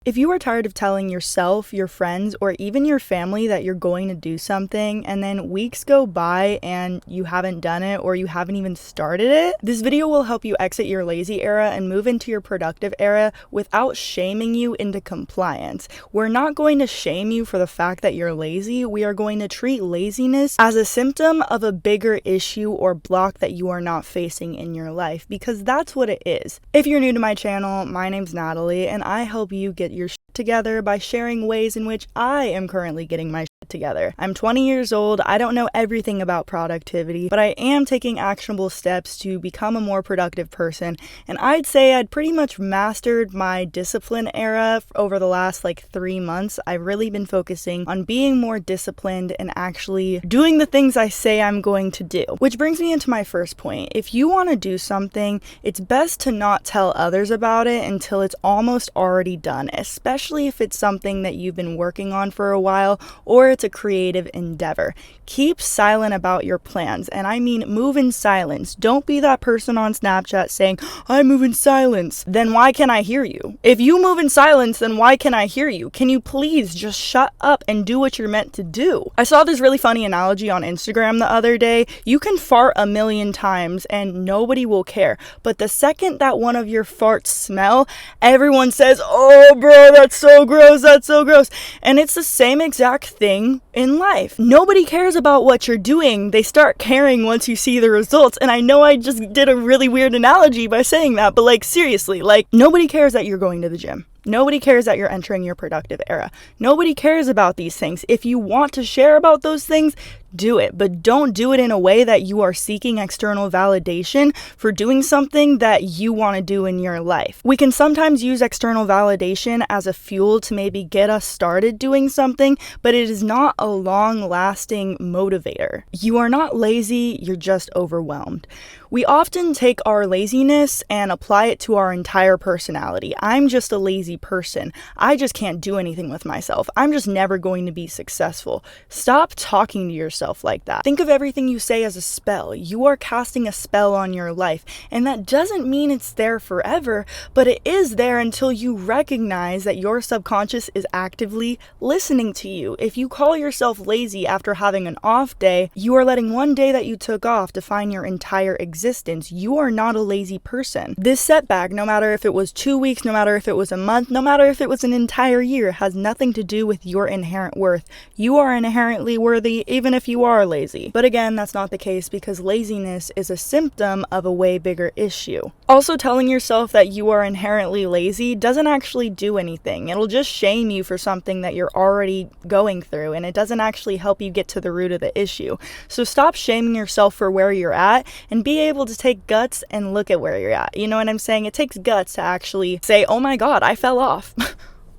If you are tired of telling yourself, your friends, or even your family that you're going to do something and then weeks go by and you haven't done it or you haven't even started it, this video will help you exit your lazy era and move into your productive era without shaming you into compliance. We're not going to shame you for the fact that you're lazy. We are going to treat laziness as a symptom of a bigger issue or block that you are not facing in your life, because that's what it is. If you're new to my channel, my name's Natalie and I help you get your shit together by sharing ways in which I am currently getting my shit together. I'm 20 years old. I don't know everything about productivity, but I am taking actionable steps to become a more productive person. And I'd say I'd pretty much mastered my discipline era over the last 3 months. I've really been focusing on being more disciplined and actually doing the things I say I'm going to do. Which brings me into my first point. If you want to do something, it's best to not tell others about it until it's almost already done, especially if it's something that you've been working on for a while or it's a creative endeavor. Keep silent about your plans, and I mean move in silence. Don't be that person on Snapchat saying, I move in silence. Then why can't I hear you? If you move in silence, then why can't I hear you? Can you please just shut up and do what you're meant to do? I saw this really funny analogy on Instagram the other day. You can fart 1,000,000 times and nobody will care, but the second that one of your farts smell, everyone says, oh bro, that's so gross, that's so gross. And it's the same exact thing in life. Nobody cares about what you're doing. They start caring once you see the results. And I know I just did a really weird analogy by saying that, but seriously, nobody cares that you're going to the gym. Nobody cares that you're entering your productive era. Nobody cares about these things. If you want to share about those things, do it, but don't do it in a way that you are seeking external validation for doing something that you want to do in your life. We can sometimes use external validation as a fuel to maybe get us started doing something, but it is not a long-lasting motivator. You are not lazy, you're just overwhelmed. We often take our laziness and apply it to our entire personality. I'm just a lazy person. I just can't do anything with myself. I'm just never going to be successful. Stop talking to yourself like that. Think of everything you say as a spell. You are casting a spell on your life, and that doesn't mean it's there forever, but it is there until you recognize that your subconscious is actively listening to you. If you call yourself lazy after having an off day, you are letting one day that you took off define your entire existence. You are not a lazy person. This setback, no matter if it was 2 weeks, no matter if it was a month, no matter if it was an entire year, has nothing to do with your inherent worth. You are inherently worthy even if you are lazy. But again, that's not the case, because laziness is a symptom of a way bigger issue. Also, telling yourself that you are inherently lazy doesn't actually do anything. It'll just shame you for something that you're already going through, and it doesn't actually help you get to the root of the issue. So stop shaming yourself for where you're at and be able to take guts and look at where you're at. You know what I'm saying? It takes guts to actually say, oh my god, I fell off.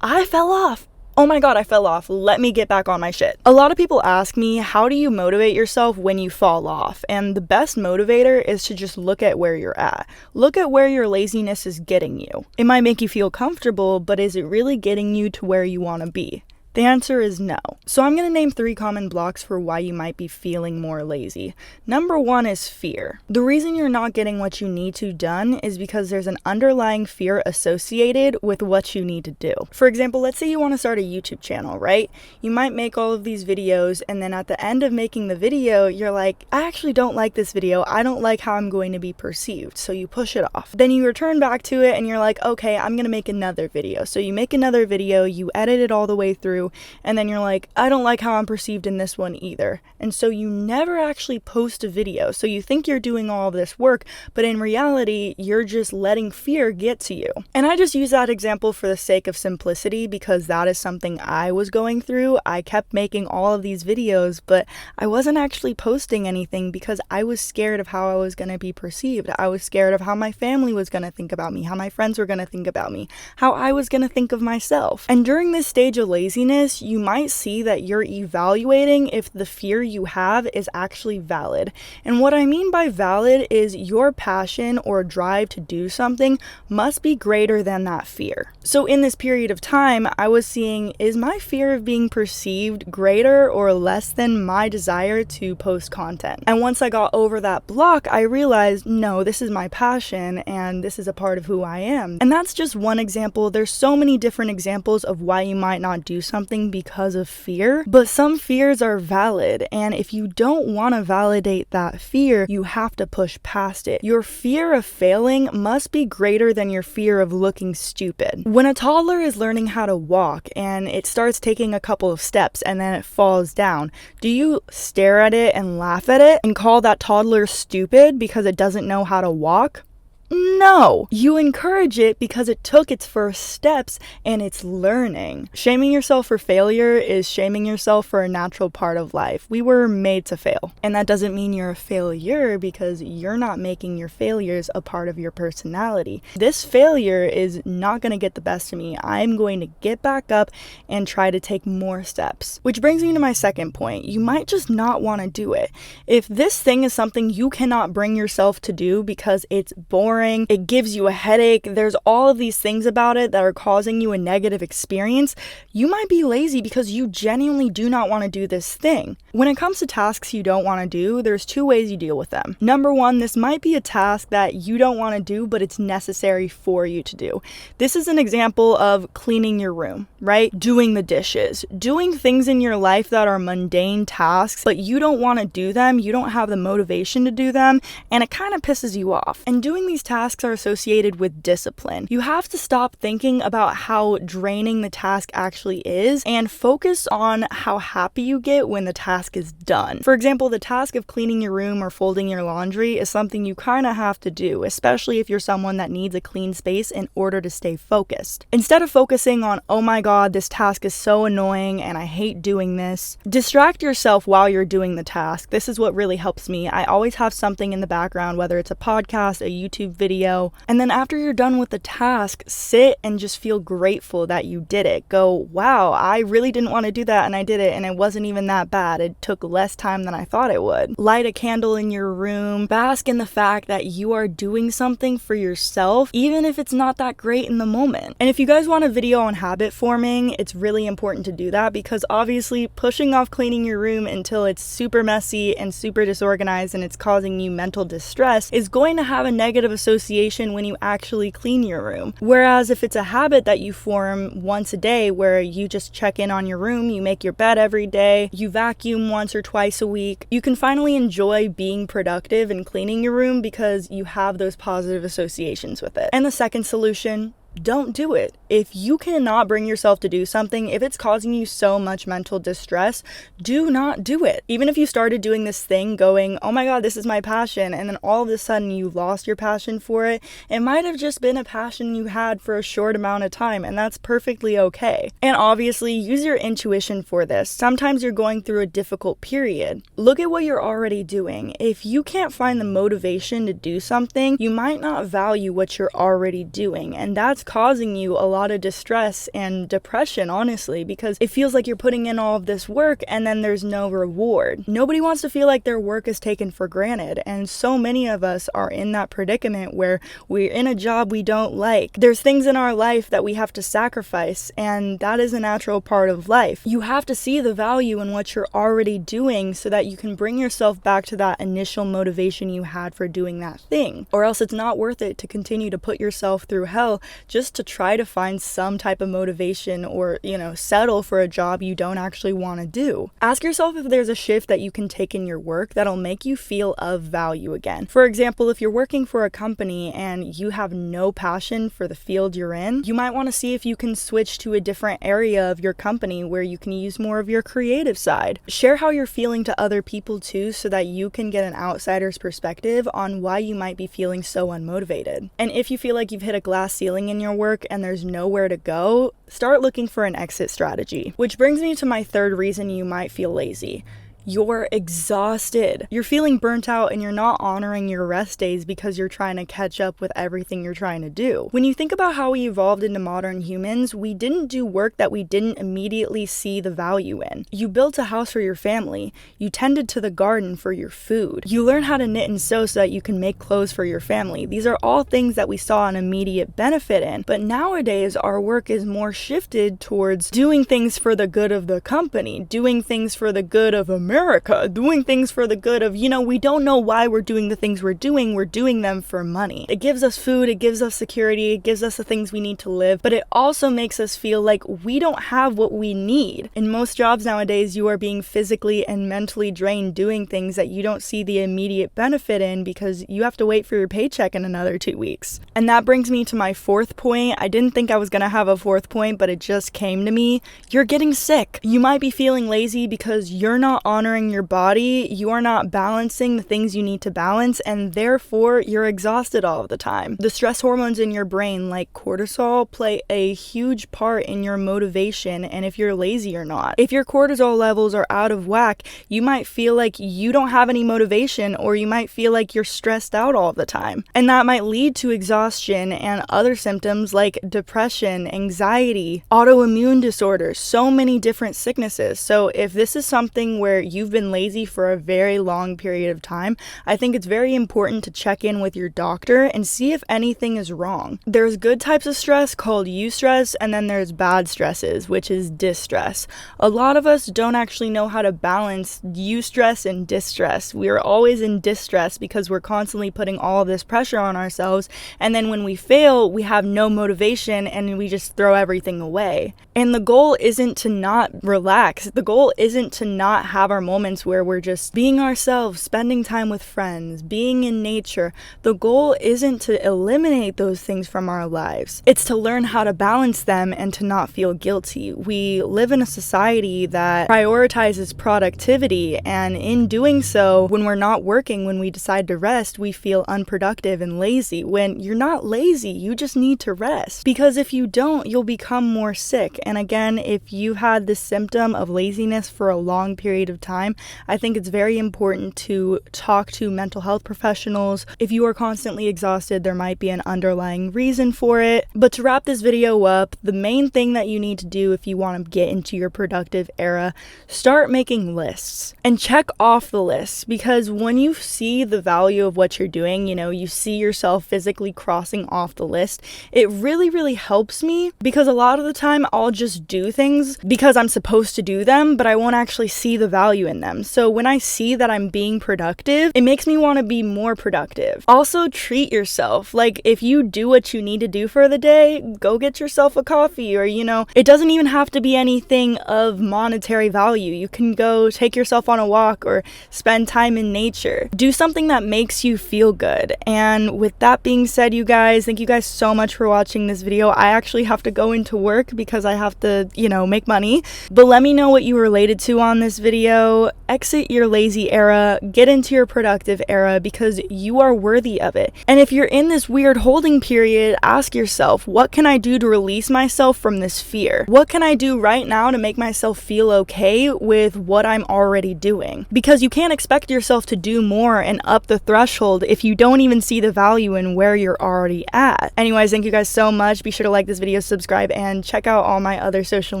I fell off. Oh my god, I fell off. Let me get back on my shit. A lot of people ask me, how do you motivate yourself when you fall off? And the best motivator is to just look at where you're at. Look at where your laziness is getting you. It might make you feel comfortable, but is it really getting you to where you want to be? The answer is no. So I'm going to name 3 common blocks for why you might be feeling more lazy. Number 1 is fear. The reason you're not getting what you need to done is because there's an underlying fear associated with what you need to do. For example, let's say you want to start a YouTube channel, right? You might make all of these videos, and then at the end of making the video, you're like, I actually don't like this video. I don't like how I'm going to be perceived. So you push it off. Then you return back to it and you're like, okay, I'm going to make another video. So you make another video, you edit it all the way through, and then you're like, I don't like how I'm perceived in this one either. And so you never actually post a video. So you think you're doing all of this work, but in reality, you're just letting fear get to you. And I just use that example for the sake of simplicity, because that is something I was going through. I kept making all of these videos, but I wasn't actually posting anything because I was scared of how I was going to be perceived. I was scared of how my family was going to think about me, how my friends were going to think about me, how I was going to think of myself. And during this stage of laziness, laziness, you might see that you're evaluating if the fear you have is actually valid. And what I mean by valid is your passion or drive to do something must be greater than that fear. So in this period of time, I was seeing, is my fear of being perceived greater or less than my desire to post content? And once I got over that block, I realized, no, this is my passion and this is a part of who I am. And that's just one example. There's so many different examples of why you might not do something because of fear, but some fears are valid. And if you don't want to validate that fear, you have to push past it. Your fear of failing must be greater than your fear of looking stupid. When a toddler is learning how to walk and it starts taking a couple of steps and then it falls down, do you stare at it and laugh at it and call that toddler stupid because it doesn't know how to walk? No, you encourage it because it took its first steps and it's learning. Shaming yourself for failure is shaming yourself for a natural part of life. We were made to fail. And that doesn't mean you're a failure because you're not making your failures a part of your personality. This failure is not going to get the best of me. I'm going to get back up and try to take more steps. Which brings me to my second point. You might just not want to do it. If this thing is something you cannot bring yourself to do because it's boring, it gives you a headache, there's all of these things about it that are causing you a negative experience, you might be lazy because you genuinely do not want to do this thing. When it comes to tasks you don't want to do, there's two ways you deal with them. Number one, this might be a task that you don't want to do, but it's necessary for you to do. This is an example of cleaning your room, right? Doing the dishes, doing things in your life that are mundane tasks, but you don't want to do them, you don't have the motivation to do them, and it kind of pisses you off. And doing these tasks are associated with discipline. You have to stop thinking about how draining the task actually is and focus on how happy you get when the task is done. For example, the task of cleaning your room or folding your laundry is something you kind of have to do, especially if you're someone that needs a clean space in order to stay focused. Instead of focusing on, oh my god, this task is so annoying and I hate doing this, distract yourself while you're doing the task. This is what really helps me. I always have something in the background, whether it's a podcast, a YouTube video, and then after you're done with the task, sit and just feel grateful that you did it. Go, wow, I really didn't want to do that and I did it and it wasn't even that bad. It took less time than I thought it would. Light a candle in your room, bask in the fact that you are doing something for yourself, even if it's not that great in the moment. And if you guys want a video on habit forming, it's really important to do that because obviously pushing off cleaning your room until it's super messy and super disorganized and it's causing you mental distress is going to have a negative association when you actually clean your room. Whereas if it's a habit that you form once a day where you just check in on your room, you make your bed every day, you vacuum once or twice a week, you can finally enjoy being productive and cleaning your room because you have those positive associations with it. And the second solution, don't do it. If you cannot bring yourself to do something, if it's causing you so much mental distress, do not do it. Even if you started doing this thing going, oh my god, this is my passion, and then all of a sudden you lost your passion for it, it might have just been a passion you had for a short amount of time, and that's perfectly okay. And obviously, use your intuition for this. Sometimes you're going through a difficult period. Look at what you're already doing. If you can't find the motivation to do something, you might not value what you're already doing, and that's causing you a lot of distress and depression, honestly, because it feels like you're putting in all of this work and then there's no reward. Nobody wants to feel like their work is taken for granted, and so many of us are in that predicament where we're in a job we don't like. There's things in our life that we have to sacrifice, and that is a natural part of life. You have to see the value in what you're already doing so that you can bring yourself back to that initial motivation you had for doing that thing, or else it's not worth it to continue to put yourself through hell just to try to find some type of motivation or, settle for a job you don't actually want to do. Ask yourself if there's a shift that you can take in your work that'll make you feel of value again. For example, if you're working for a company and you have no passion for the field you're in, you might want to see if you can switch to a different area of your company where you can use more of your creative side. Share how you're feeling to other people too, so that you can get an outsider's perspective on why you might be feeling so unmotivated. And if you feel like you've hit a glass ceiling in your work and there's nowhere to go, start looking for an exit strategy. Which brings me to my third reason you might feel lazy. you're exhausted. You're feeling burnt out and you're not honoring your rest days because you're trying to catch up with everything you're trying to do. When you think about how we evolved into modern humans, we didn't do work that we didn't immediately see the value in. You built a house for your family. You tended to the garden for your food. You learned how to knit and sew so that you can make clothes for your family. These are all things that we saw an immediate benefit in. But nowadays, our work is more shifted towards doing things for the good of the company, doing things for the good of America, doing things for the good of, we don't know why we're doing the things we're doing them for money. It gives us food, it gives us security, it gives us the things we need to live, but it also makes us feel like we don't have what we need. In most jobs nowadays, you are being physically and mentally drained doing things that you don't see the immediate benefit in because you have to wait for your paycheck in another 2 weeks. And that brings me to my fourth point. I didn't think I was gonna have a fourth point, but it just came to me. You're getting sick. You might be feeling lazy because you're not honoring your body, you are not balancing the things you need to balance, and therefore you're exhausted all of the time. The stress hormones in your brain, like cortisol, play a huge part in your motivation and if you're lazy or not. If your cortisol levels are out of whack, you might feel like you don't have any motivation, or you might feel like you're stressed out all the time. And that might lead to exhaustion and other symptoms like depression, anxiety, autoimmune disorders, so many different sicknesses. So if this is something where you've been lazy for a very long period of time, I think it's very important to check in with your doctor and see if anything is wrong. There's good types of stress called eustress, and then there's bad stresses, which is distress. A lot of us don't actually know how to balance eustress and distress. We are always in distress because we're constantly putting all of this pressure on ourselves, and then when we fail, we have no motivation and we just throw everything away. And the goal isn't to not relax. The goal isn't to not have our moments where we're just being ourselves, spending time with friends, being in nature. The goal isn't to eliminate those things from our lives. It's to learn how to balance them and to not feel guilty. We live in a society that prioritizes productivity, and in doing so, when we're not working, when we decide to rest, we feel unproductive and lazy. When you're not lazy, you just need to rest. Because if you don't, you'll become more sick. And again, if you've had this symptom of laziness for a long period of time, I think it's very important to talk to mental health professionals. If you are constantly exhausted, there might be an underlying reason for it. But to wrap this video up, the main thing that you need to do if you want to get into your productive era, start making lists and check off the lists, because when you see the value of what you're doing, you see yourself physically crossing off the list, it really helps me, because a lot of the time I'll just do things because I'm supposed to do them, but I won't actually see the value in them. So when I see that I'm being productive, it makes me want to be more productive. Also, treat yourself. Like, if you do what you need to do for the day, go get yourself a coffee, or it doesn't even have to be anything of monetary value. You can go take yourself on a walk or spend time in nature. Do something that makes you feel good. And with that being said, you guys, thank you guys so much for watching this video. I actually have to go into work because I have to, make money. But let me know what you related to on this video. Exit your lazy era, get into your productive era, because you are worthy of it. And if you're in this weird holding period, ask yourself, what can I do to release myself from this fear? What can I do right now to make myself feel okay with what I'm already doing? Because you can't expect yourself to do more and up the threshold if you don't even see the value in where you're already at. Anyways, thank you guys so much. Be sure to like this video, subscribe, and check out all my other social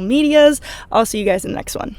medias. I'll see you guys in the next one.